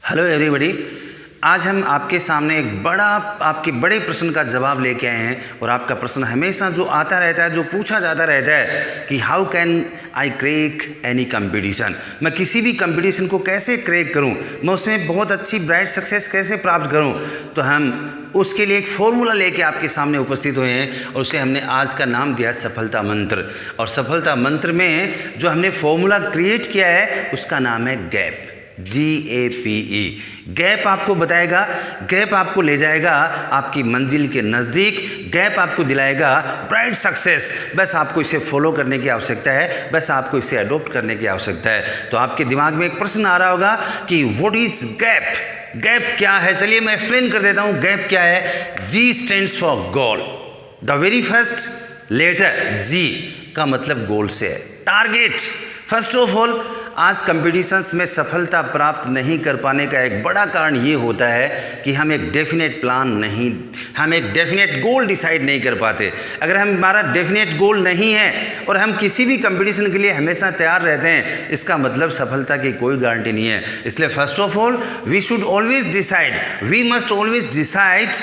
Hello everybody, आज हम आपके सामने एक आपके बड़े प्रश्न का जवाब लेके आए हैं। और आपका प्रश्न हमेशा जो आता रहता है, जो पूछा जाता रहता है कि how can I crack any competition, मैं किसी भी कंपटीशन को कैसे क्रैक करूं, मैं उसमें बहुत अच्छी ब्राइट सक्सेस कैसे प्राप्त करूं। तो हम उसके लिए एक फॉर्मूला लेके आपके सामने उपस्थित हुए हैं और उसे हमने आज का नाम दिया सफलता मंत्र। और सफलता मंत्र में जो हमने फॉर्मूला क्रिएट किया है उसका नाम है गैप, GAPE। गैप आपको बताएगा, गैप आपको ले जाएगा आपकी मंजिल के नज़दीक, गैप आपको दिलाएगा ब्राइट सक्सेस। बस आपको इसे फॉलो करने की आवश्यकता है, बस आपको इसे अडॉप्ट करने की आवश्यकता है। तो आपके दिमाग में एक प्रश्न आ रहा होगा कि व्हाट इज गैप, गैप क्या है। चलिए मैं एक्सप्लेन कर देता हूँ गैप क्या है। G stands for goal. The very first letter G का मतलब गोल से है, टारगेट। फर्स्ट ऑफ ऑल, आज कंपटीशंस में सफलता प्राप्त नहीं कर पाने का एक बड़ा कारण ये होता है कि हम एक डेफिनेट प्लान नहीं, हम एक डेफिनेट गोल डिसाइड नहीं कर पाते। अगर हमारा डेफिनेट गोल नहीं है और हम किसी भी कंपटीशन के लिए हमेशा तैयार रहते हैं, इसका मतलब सफलता की कोई गारंटी नहीं है। इसलिए first of all we should always decide, we must always decide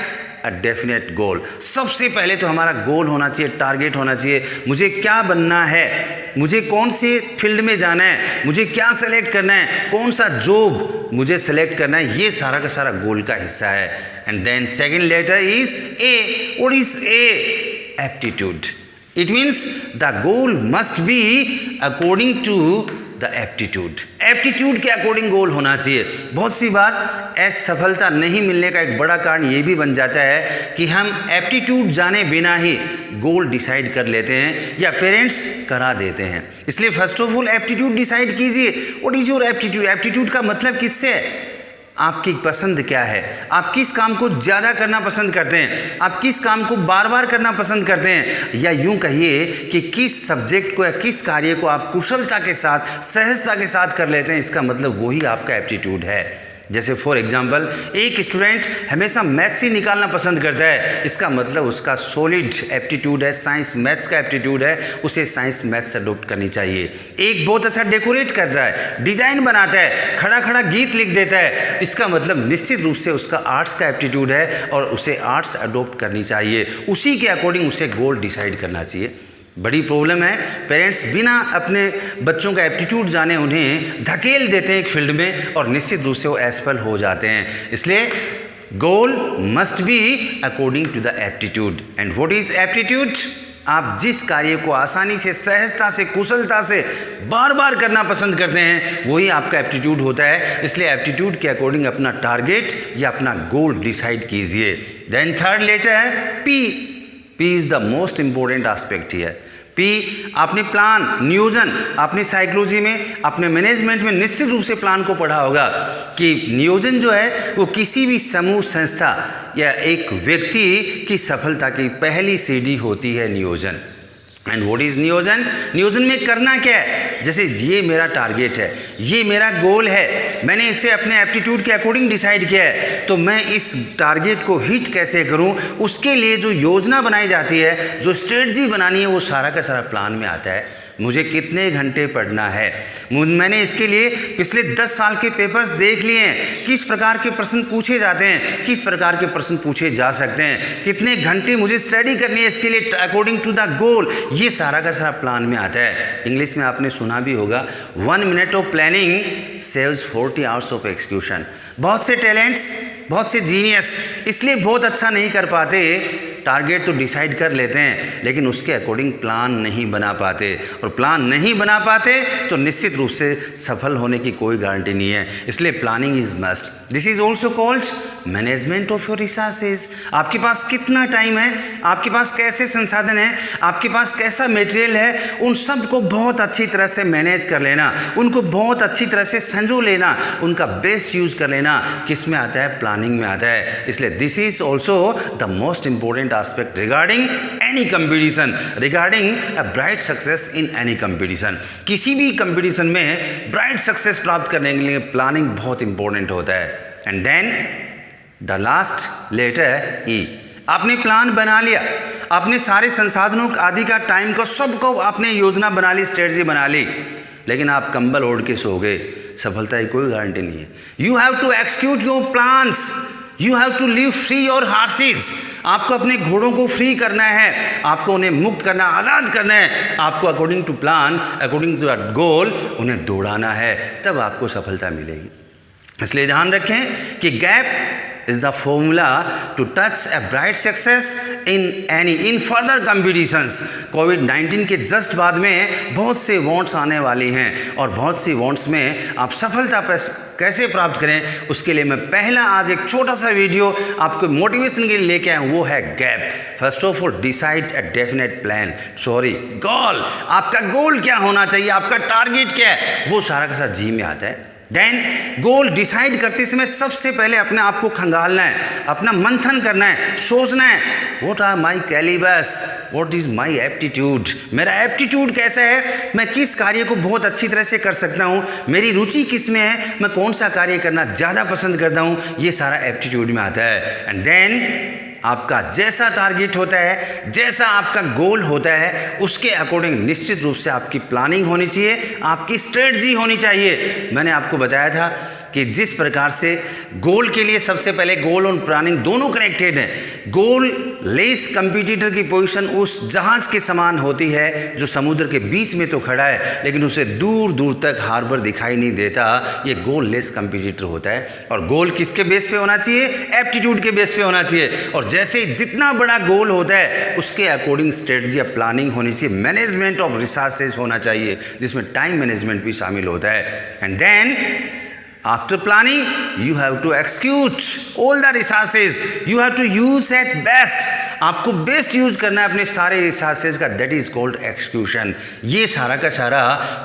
a definite goal. सबसे पहले तो हमारा गोल होना चाहिए, टारगेट होना चाहिए। मुझे क्या बनना है, मुझे कौन से फील्ड में जाना है, मुझे क्या सेलेक्ट करना है, कौन सा जॉब मुझे सेलेक्ट करना है, ये सारा का सारा गोल का हिस्सा है। And then second letter is A. What is A? Aptitude. It means the goal must be according to the aptitude. Aptitude के अकॉर्डिंग गोल होना चाहिए। बहुत सी बार असफलता नहीं मिलने का एक बड़ा कारण ये भी बन जाता है कि हम एप्टीट्यूड जाने बिना ही गोल डिसाइड कर लेते हैं या पेरेंट्स करा देते हैं। इसलिए first of all aptitude decide कीजिए। What is your aptitude? Aptitude का मतलब किससे है? आपकी पसंद क्या है, आप किस काम को ज़्यादा करना पसंद करते हैं, आप किस काम को बार बार करना पसंद करते हैं, या यूं कहिए कि किस सब्जेक्ट को या किस कार्य को आप कुशलता के साथ, सहजता के साथ कर लेते हैं, इसका मतलब वही आपका एप्टीट्यूड है। जैसे फॉर एग्जांपल, एक स्टूडेंट हमेशा मैथ्स ही निकालना पसंद करता है, इसका मतलब उसका सॉलिड एप्टीट्यूड है, साइंस मैथ्स का एप्टीट्यूड है, उसे साइंस मैथ्स अडॉप्ट करनी चाहिए। एक बहुत अच्छा डेकोरेट कर रहा है, डिजाइन बनाता है, खड़ा खड़ा गीत लिख देता है, इसका मतलब निश्चित रूप से उसका आर्ट्स का एप्टीट्यूड है और उसे आर्ट्स अडॉप्ट करनी चाहिए। उसी के अकॉर्डिंग उसे गोल डिसाइड करना चाहिए। बड़ी प्रॉब्लम है, पेरेंट्स बिना अपने बच्चों का एप्टीट्यूड जाने उन्हें धकेल देते हैं एक फील्ड में और निश्चित रूप से वो असफल हो जाते हैं। इसलिए goal must be according to the aptitude. And what is aptitude? आप जिस कार्य को आसानी से, सहजता से, कुशलता से बार बार करना पसंद करते हैं, वही आपका एप्टीट्यूड होता है। इसलिए एप्टीट्यूड के अकॉर्डिंग अपना टारगेट या अपना गोल डिसाइड कीजिए। देन थर्ड लेटर है P। P is the most important aspect here. P, आपने प्लान, नियोजन, आपने साइकोलॉजी में, अपने मैनेजमेंट में निश्चित रूप से प्लान को पढ़ा होगा कि नियोजन जो है वो किसी भी समूह, संस्था या एक व्यक्ति की सफलता की पहली सीढ़ी होती है, नियोजन। एंड व्हाट इज नियोजन? नियोजन में करना क्या है? जैसे ये मेरा टारगेट है, ये मेरा गोल है, मैंने इसे अपने एप्टीट्यूड के अकॉर्डिंग डिसाइड किया है, तो मैं इस टारगेट को हिट कैसे करूं, उसके लिए जो योजना बनाई जाती है, जो स्ट्रेटजी बनानी है, वो सारा का सारा प्लान में आता है। मुझे कितने घंटे पढ़ना है, मैंने इसके लिए पिछले 10 साल के पेपर्स देख लिए हैं, किस प्रकार के प्रश्न पूछे जाते हैं, किस प्रकार के प्रश्न पूछे जा सकते हैं, कितने घंटे मुझे स्टडी करनी है इसके लिए अकॉर्डिंग टू द गोल, ये सारा का सारा प्लान में आता है। इंग्लिश में आपने सुना भी होगा, 1 minute of planning saves 40 hours of execution. बहुत से टैलेंट्स, बहुत से जीनियस इसलिए बहुत अच्छा नहीं कर पाते, टारगेट तो डिसाइड कर लेते हैं लेकिन उसके अकॉर्डिंग प्लान नहीं बना पाते, और प्लान नहीं बना पाते तो निश्चित रूप से सफल होने की कोई गारंटी नहीं है। इसलिए planning is must. This is also called management of your resources. आपके पास कितना टाइम है, आपके पास कैसे संसाधन है, आपके पास कैसा मटेरियल है, उन सब को बहुत अच्छी तरह से मैनेज कर लेना, उनको बहुत अच्छी तरह से संजो लेना, उनका बेस्ट यूज कर लेना, किस में आता है? प्लानिंग में आता है। इसलिए this is also the most important aspect regarding any competition, regarding a bright success in any competition। किसी भी कंपटीशन में ब्राइट सक्सेस प्राप्त करने के लिए प्लानिंग बहुत इंपॉर्टेंट होता है। And then the last letter E। आपने प्लान बना लिया, आपने सारे संसाधनों आदि का, टाइम को, सबको आपने योजना बना ली, स्ट्रेटजी बना ली, लेकिन आप कंबल ओढ़ के सो गए, सफलता की कोई गारंटी नहीं है। You have to execute your plans, you have to live free your horses. आपको अपने घोड़ों को फ्री करना है, आपको उन्हें मुक्त करना, आज़ाद करना है। आपको according to plan, according to goal उन्हें दौड़ाना है, तब आपको सफलता मिलेगी। इसलिए ध्यान रखें कि gap is the formula to touch a bright success in further competitions। कोविड-19 के जस्ट बाद में बहुत से वॉन्ट्स आने वाली हैं और बहुत सी वॉन्ट्स में आप सफलता कैसे प्राप्त करें, उसके लिए मैं पहला आज एक छोटा सा वीडियो आपको मोटिवेशन के लिए लेके आया हूँ, वो है gap. First of all decide a definite plan, sorry goal. आपका गोल क्या होना चाहिए, आपका टारगेट क्या है, वो सारा का सारा जी में आता है। देन गोल डिसाइड करते समय सबसे पहले अपने आप को खंगालना है, अपना मंथन करना है, सोचना है what are my calibres, what is my aptitude, मेरा एप्टीट्यूड कैसा है, मैं किस कार्य को बहुत अच्छी तरह से कर सकता हूँ, मेरी रुचि किस में है, मैं कौन सा कार्य करना ज़्यादा पसंद करता हूँ, ये सारा एप्टीट्यूड में आता है। एंड देन आपका जैसा टारगेट होता है, जैसा आपका गोल होता है, उसके अकॉर्डिंग निश्चित रूप से आपकी प्लानिंग होनी चाहिए, आपकी स्ट्रेटजी होनी चाहिए। मैंने आपको बताया था कि जिस प्रकार से गोल के लिए सबसे पहले गोल और प्लानिंग दोनों कनेक्टेड हैं। गोल लेस कंपटीटर की पोजीशन उस जहाज़ के समान होती है जो समुद्र के बीच में तो खड़ा है लेकिन उसे दूर दूर तक हार्बर दिखाई नहीं देता, ये गोल लेस कंपटीटर होता है। और गोल किसके बेस पे होना चाहिए, एप्टीट्यूड के बेस पे होना चाहिए। और जैसे जितना बड़ा गोल होता है उसके अकॉर्डिंग स्ट्रेटजी ऑफ प्लानिंग होनी चाहिए, मैनेजमेंट ऑफ रिसोर्सेज होना चाहिए जिसमें टाइम मैनेजमेंट भी शामिल होता है। And then after planning you have to execute all the resources, you have to use at best। आपको बेस्ट यूज करना है अपने सारे रिसोर्सेज का, दैट इज कॉल्ड एक्सक्यूशन। ये सारा का सारा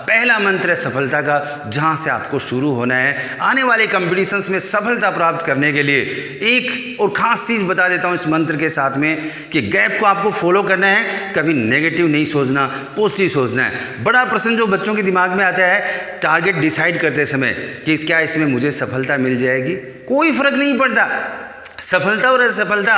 पहला मंत्र है सफलता का, जहाँ से आपको शुरू होना है आने वाले कंपटीशंस में सफलता प्राप्त करने के लिए। एक और ख़ास चीज़ बता देता हूँ इस मंत्र के साथ में कि गैप को आपको फॉलो करना है, कभी नेगेटिव नहीं सोचना, पॉजिटिव सोचना है। बड़ा प्रश्न जो बच्चों के दिमाग में आता है टारगेट डिसाइड करते समय कि क्या इसमें मुझे सफलता मिल जाएगी, कोई फर्क नहीं पड़ता। सफलता और असफलता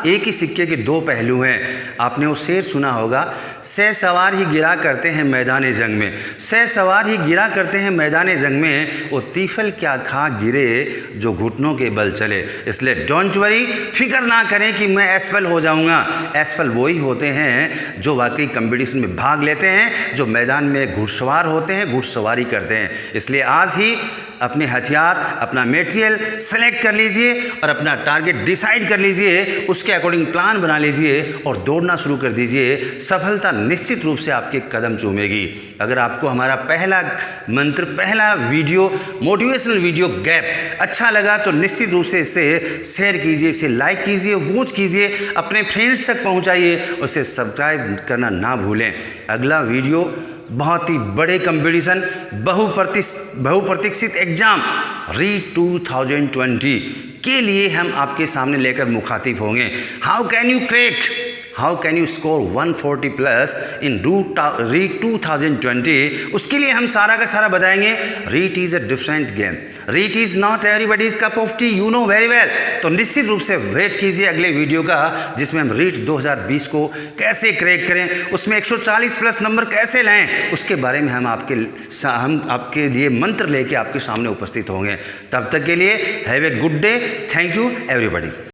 एक ही सिक्के के दो पहलू हैं। आपने वो शेर सुना होगा, सह सवार ही गिरा करते हैं मैदान जंग में, सह सवार ही गिरा करते हैं मैदान जंग में, वो तीफल क्या खा गिरे जो घुटनों के बल चले। इसलिए डोंट वरी, फिक्र ना करें कि मैं असफल हो जाऊंगा। असफल वही होते हैं जो वाकई कंपटीशन में भाग लेते हैं, जो मैदान में घुड़सवार होते हैं, घुड़सवारी करते हैं। इसलिए आज ही अपने हथियार, अपना मटेरियल सेलेक्ट कर लीजिए और अपना टारगेट डिसाइड कर लीजिए, उसके अकॉर्डिंग प्लान बना लीजिए और दौड़ना शुरू कर दीजिए। सफलता निश्चित रूप से आपके कदम चूमेगी। अगर आपको हमारा पहला मंत्र, पहला वीडियो, मोटिवेशनल वीडियो गैप अच्छा लगा तो निश्चित रूप से इसे शेयर कीजिए, इसे लाइक कीजिए, वॉच कीजिए, अपने फ्रेंड्स तक पहुँचाइए, उसे सब्सक्राइब करना ना भूलें। अगला वीडियो बहुत ही बड़े कंपटीशन, बहुप्रतीक्षित एग्जाम रीट 2020 के लिए हम आपके सामने लेकर मुखातिब होंगे। How can you crack, how can you score 140 plus in REET 2020, उसके लिए हम सारा का सारा बताएंगे। REET is a different game, REET is not everybody's cup of tea, you know very well. तो निश्चित रूप से वेट कीजिए अगले वीडियो का, जिसमें हम रीट 2020 को कैसे क्रैक करें, उसमें 140 प्लस नंबर कैसे लाएं, उसके बारे में हम आपके लिए मंत्र लेके आपके सामने उपस्थित होंगे। तब तक के लिए have a good day, thank you everybody.